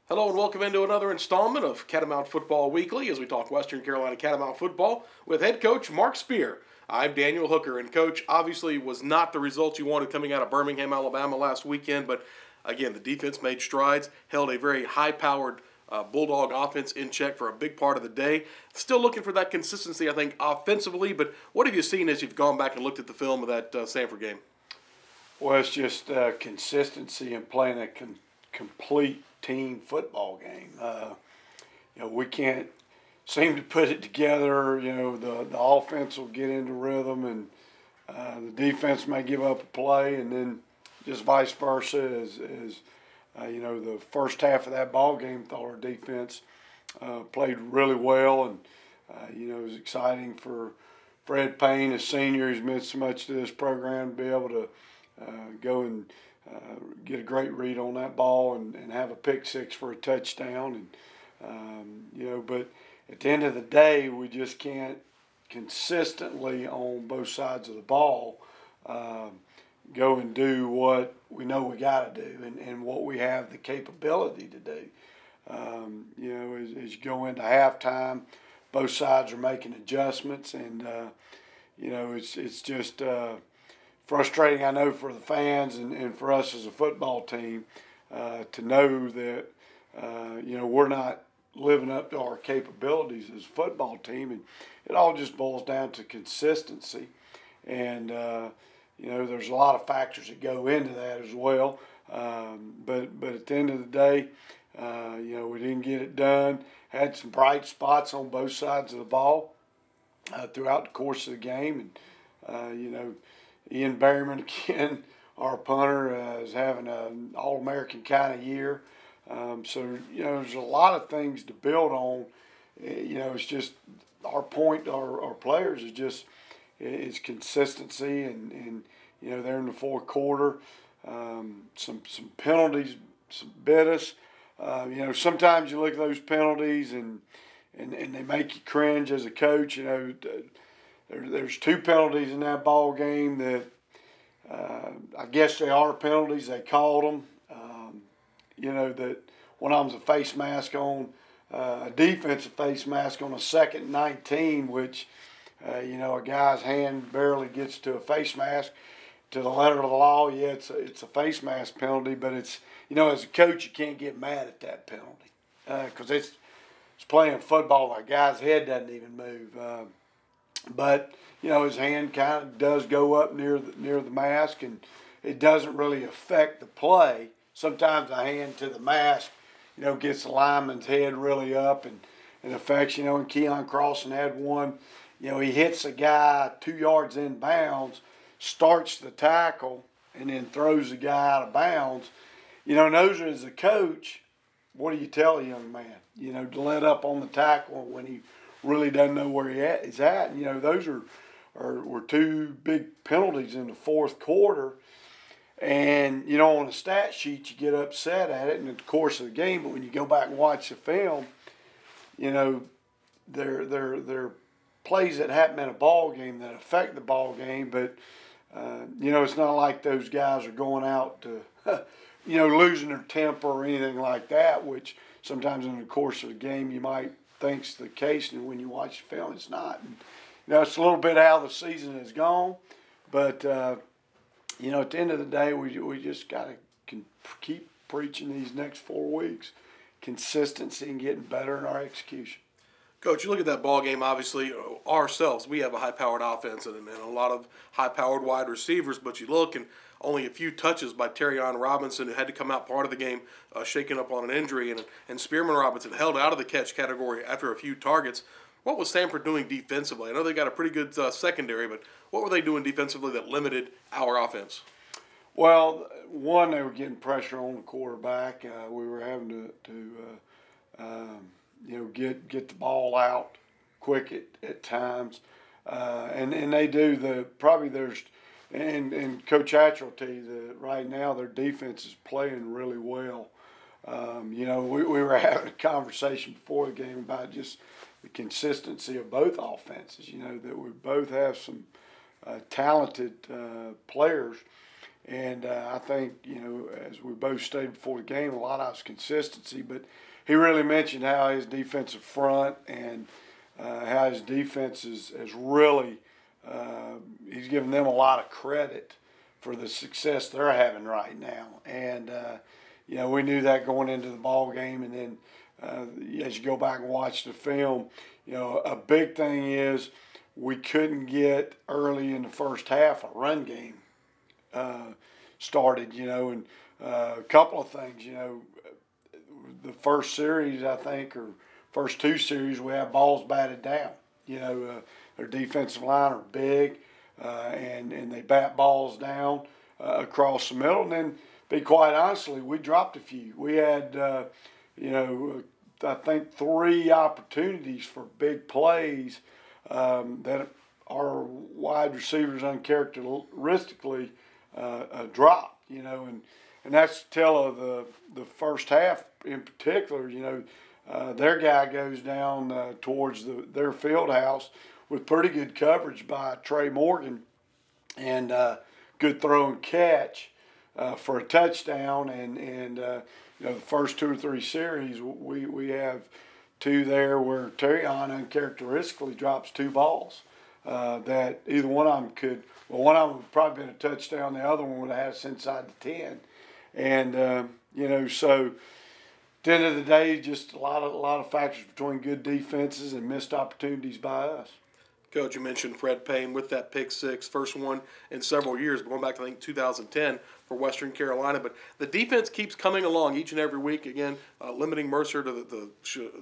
Hello and welcome into another installment of Catamount Football Weekly as we talk Western Carolina Catamount football with head coach Mark Spear. I'm Daniel Hooker, and coach, obviously was not the result you wanted coming out of Birmingham, Alabama last weekend, but again, the defense made strides, held a very high-powered Bulldog offense in check for a big part of the day. Still looking for that consistency, I think, offensively, but what have you seen as you've gone back and looked at the film of that Sanford game? Well, it's just consistency in playing a complete team football game. We can't seem to put it together. The offense will get into rhythm, and the defense may give up a play, and then just vice versa. The first half of that ball game, thought our defense played really well, and it was exciting for Fred Payne, a senior who's meant so much to this program, to be able to go and get a great read on that ball and have a pick six for a touchdown. But at the end of the day, we just can't consistently on both sides of the ball go and do what we know we got to do and what we have the capability to do. As you go into halftime, both sides are making adjustments, and it's just frustrating, I know, for the fans and for us as a football team to know that, we're not living up to our capabilities as a football team. And it all just boils down to consistency. And, there's a lot of factors that go into that as well. But at the end of the day, we didn't get it done. Had some bright spots on both sides of the ball throughout the course of the game. And, Ian Berryman, again, our punter, is having an All-American kind of year. There's a lot of things to build on. It's just our point, our players is consistency, and they're in the fourth quarter. Some penalties bit us. Sometimes you look at those penalties and they make you cringe as a coach. There's two penalties in that ball game that I guess they are penalties. They called them. That one of them's a face mask on a defensive face mask on a 2nd and 19, which a guy's hand barely gets to a face mask. To the letter of the law, yeah, it's a face mask penalty, but it's as a coach you can't get mad at that penalty because it's playing football. A guy's head doesn't even move. But his hand kind of does go up near the mask, and it doesn't really affect the play. Sometimes a hand to the mask, gets the lineman's head really up and affects. And Keon Crossan had one. He hits a guy 2 yards in bounds, starts the tackle, and then throws the guy out of bounds. Those are, as a coach, what do you tell a young man? To let up on the tackle when he really doesn't know where he's at. Those were two big penalties in the fourth quarter. And, on a stat sheet, you get upset at it in the course of the game. But when you go back and watch the film, they're plays that happen in a ball game that affect the ball game. But, it's not like those guys are going out to, losing their temper or anything like that, which sometimes in the course of the game you might think's the case, and when you watch the film, it's not. And, it's a little bit how the season has gone, but at the end of the day, we just got to keep preaching these next 4 weeks, consistency and getting better in our execution. Coach, you look at that ball game, obviously, ourselves, we have a high-powered offense and a lot of high-powered wide receivers, but you look and only a few touches by Terrion Robinson, who had to come out part of the game shaken up on an injury, and Spearman Robinson held out of the catch category after a few targets. What was Sanford doing defensively? I know they got a pretty good secondary, but what were they doing defensively that limited our offense? Well, one, they were getting pressure on the quarterback. We were having to get the ball out quick at times, and they do and Coach Hatcher will tell you that right now their defense is playing really well. We were having a conversation before the game about just the consistency of both offenses. That we both have some talented players, And I think, as we both stated before the game, a lot of it's consistency. But he really mentioned how his defensive front and how his defense has really, he's given them a lot of credit for the success they're having right now. And, we knew that going into the ball game. And then as you go back and watch the film, a big thing is we couldn't get early in the first half a run game started, and a couple of things, the first series, I think, or first two series, we had balls batted down. Their defensive line are big, and they bat balls down across the middle. And then, be quite honestly, we dropped a few. We had, I think 3 opportunities for big plays that our wide receivers uncharacteristically dropped, and that's to tell of the first half in particular. Their guy goes down towards their field house with pretty good coverage by Trey Morgan and good throw and catch for a touchdown. And the first 2 or 3 series, we have 2 there where Terrion uncharacteristically drops 2 balls that either one of them could. Well, one of them would probably been a touchdown. The other one would have had us inside the 10. And, so at the end of the day, just a lot of factors between good defenses and missed opportunities by us. Coach, you mentioned Fred Payne with that pick six, first one in several years, going back to, I think, 2010 for Western Carolina. But the defense keeps coming along each and every week. Again, limiting Mercer to the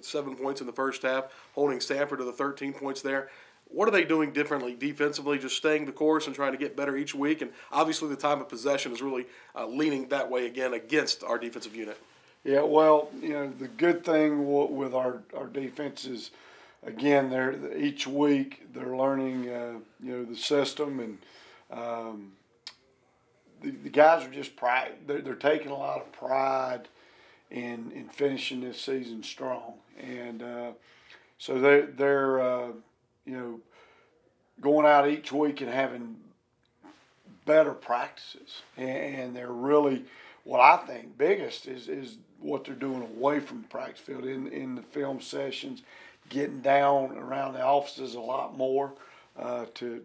7 points in the first half, holding Stanford to the 13 points there. What are they doing differently defensively, just staying the course and trying to get better each week? And obviously the time of possession is really leaning that way again against our defensive unit. Yeah, well, the good thing with our defense is, again, each week they're learning, the system, and the guys are just they're taking a lot of pride in finishing this season strong, and so they're going out each week and having better practices, and they're really, what I think biggest is what they're doing away from the practice field in the film sessions, getting down around the offices a lot more to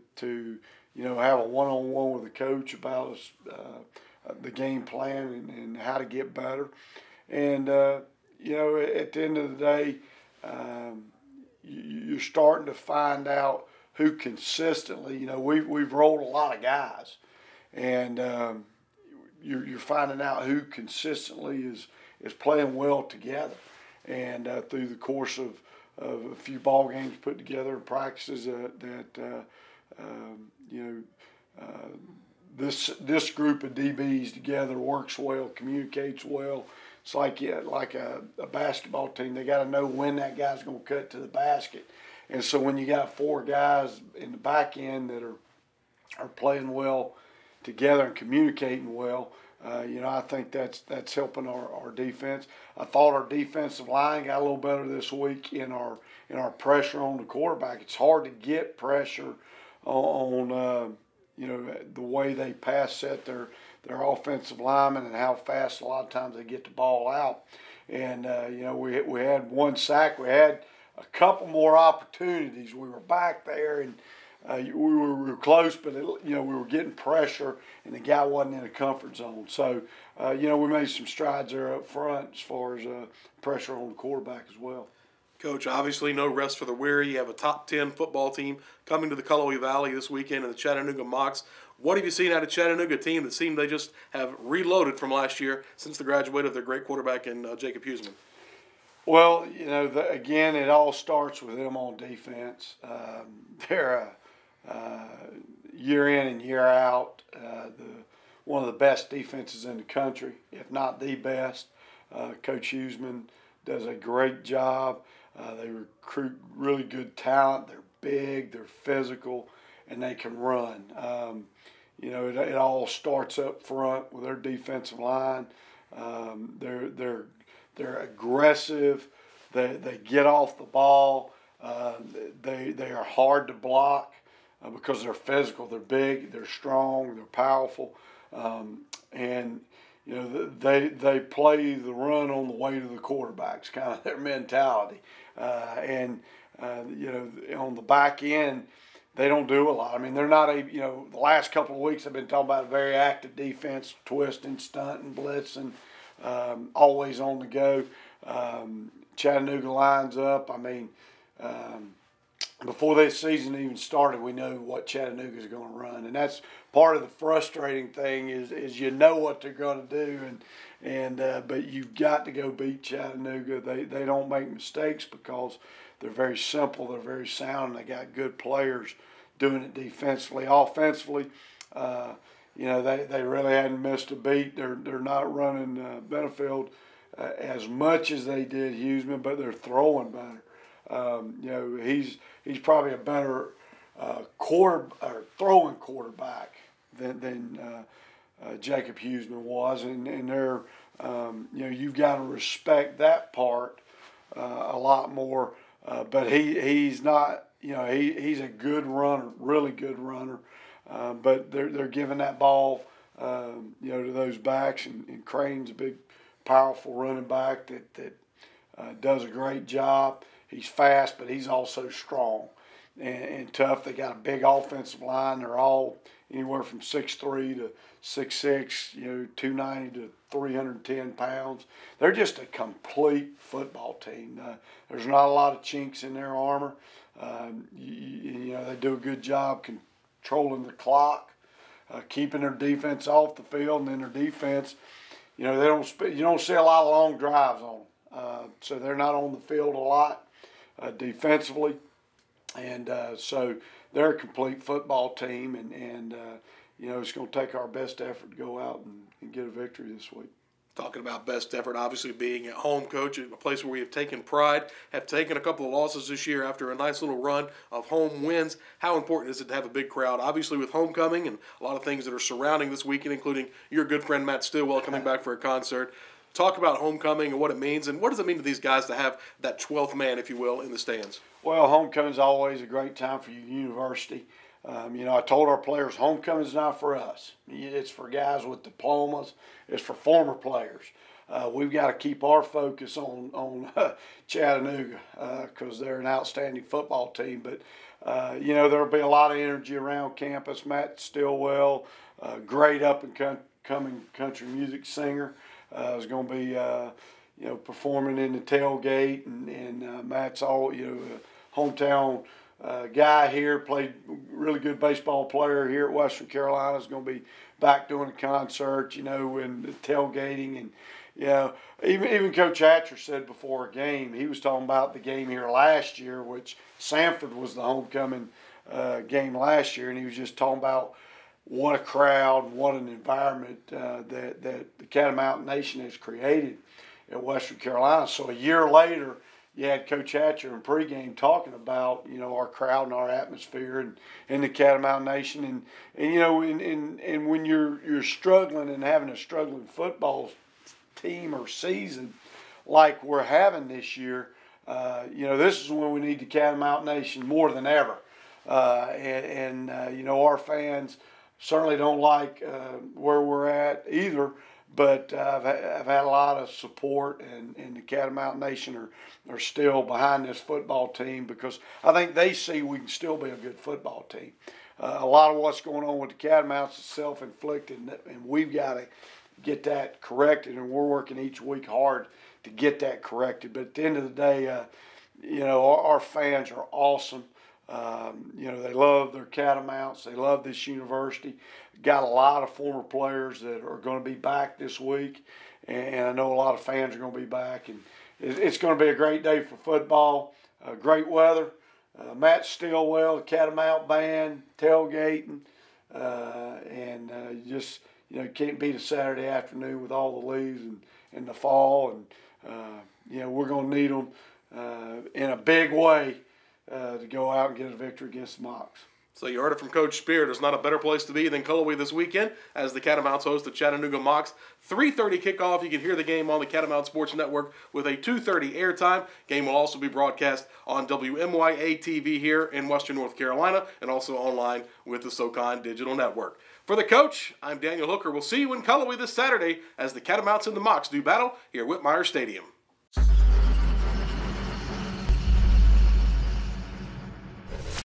have a one-on-one with the coach about the game plan and how to get better. And at the end of the day, you're starting to find out who consistently, we've rolled a lot of guys, and you're finding out who consistently is playing well together, and through the course of a few ball games put together and practices this group of DBs together works well, communicates well. It's like a basketball team. They got to know when that guy's going to cut to the basket. And so when you got 4 guys in the back end that are playing well together and communicating well, I think that's helping our defense. I thought our defensive line got a little better this week in our pressure on the quarterback. It's hard to get pressure on the way they pass set their offensive linemen and how fast a lot of times they get the ball out. And we had 1 sack. We had a couple more opportunities. We were back there and we were close, but we were getting pressure, and the guy wasn't in a comfort zone. So, we made some strides there up front as far as pressure on the quarterback as well. Coach, obviously no rest for the weary. You have a top 10 football team coming to the Cullowhee Valley this weekend in the Chattanooga Mocs. What have you seen out of Chattanooga team that seemed they just have reloaded from last year since the graduate of their great quarterback in Jacob Huseman? Well, again, it all starts with them on defense. They're year in and year out, one of the best defenses in the country, if not the best. Coach Huseman does a great job. They recruit really good talent. They're big, they're physical, and they can run. It all starts up front with their defensive line. They're aggressive. They get off the ball. They are hard to block because they're physical. They're big. They're strong. They're powerful. And they play the run on the way to the quarterbacks, kind of their mentality. And on the back end, they don't do a lot. I mean, they're not the last couple of weeks I've been talking about a very active defense, twisting, stunting, blitzing, always on the go. Chattanooga lines up. I mean, before this season even started, we know what Chattanooga is going to run, and that's part of the frustrating thing is you know what they're going to do, but you've got to go beat Chattanooga. They don't make mistakes because they're very simple, they're very sound, and they got good players doing it defensively. Offensively, they really hadn't missed a beat. They're not running Benefield as much as they did Huseman, but they're throwing better. He's probably a better throwing quarterback than Jacob Huseman was, and they're you've got to respect that part a lot more. But he's not. He's a good runner, really good runner. But they're giving that ball to those backs, and Crane's a big, powerful running back that does a great job. He's fast, but he's also strong and tough. They got a big offensive line. They're all anywhere from 6'3" to 6'6", 290 to 310 pounds. They're just a complete football team. There's not a lot of chinks in their armor. They do a good job controlling the clock, keeping their defense off the field, and then their defense, you don't see a lot of long drives on them. So they're not on the field a lot defensively, and so they're a complete football team, and it's going to take our best effort to go out and get a victory this week. Talking about best effort, obviously being at home, Coach, a place where we have taken pride, have taken a couple of losses this year after a nice little run of home wins. How important is it to have a big crowd? Obviously with homecoming and a lot of things that are surrounding this weekend, including your good friend Matt Stillwell coming back for a concert. Talk about homecoming and what it means, and what does it mean to these guys to have that 12th man, if you will, in the stands? Well, homecoming is always a great time for your university. I told our players, homecoming is not for us. It's for guys with diplomas. It's for former players. We've got to keep our focus on Chattanooga because they're an outstanding football team. But, there'll be a lot of energy around campus. Matt Stillwell, great up-and-coming country music singer, is going to be, performing in the tailgate. And Matt's all, hometown guy here, played really good baseball player here at Western Carolina, is going to be back doing a concert, and the tailgating. And, even Coach Hatcher said before a game, he was talking about the game here last year, which Sanford was the homecoming game last year, and he was just talking about what a crowd, what an environment that the Catamount Nation has created at Western Carolina. So a year later, you had Coach Hatcher in pregame talking about, our crowd and our atmosphere and the Catamount Nation. And when you're struggling and having a struggling football team or season like we're having this year, this is when we need the Catamount Nation more than ever. Our fans certainly don't like where we're at either. But I've had a lot of support, and the Catamount Nation are still behind this football team because I think they see we can still be a good football team. A lot of what's going on with the Catamounts is self-inflicted, and we've got to get that corrected, and we're working each week hard to get that corrected. But at the end of the day, our fans are awesome. They love their Catamounts. They love this university. Got a lot of former players that are going to be back this week, and I know a lot of fans are going to be back. And it's going to be a great day for football. Great weather. Matt Stillwell, the Catamount band, tailgating, can't beat a Saturday afternoon with all the leaves and the fall. And we're going to need them in a big way to go out and get a victory against the Mocs. So you heard it from Coach Spear. There's not a better place to be than Cullowhee this weekend as the Catamounts host the Chattanooga Mocs. 3:30 kickoff. You can hear the game on the Catamount Sports Network with a 2:30 airtime. Game will also be broadcast on WMYA TV here in Western North Carolina and also online with the SoCon Digital Network. For the coach, I'm Daniel Hooker. We'll see you in Cullowhee this Saturday as the Catamounts and the Mocs do battle here at Whitmire Stadium.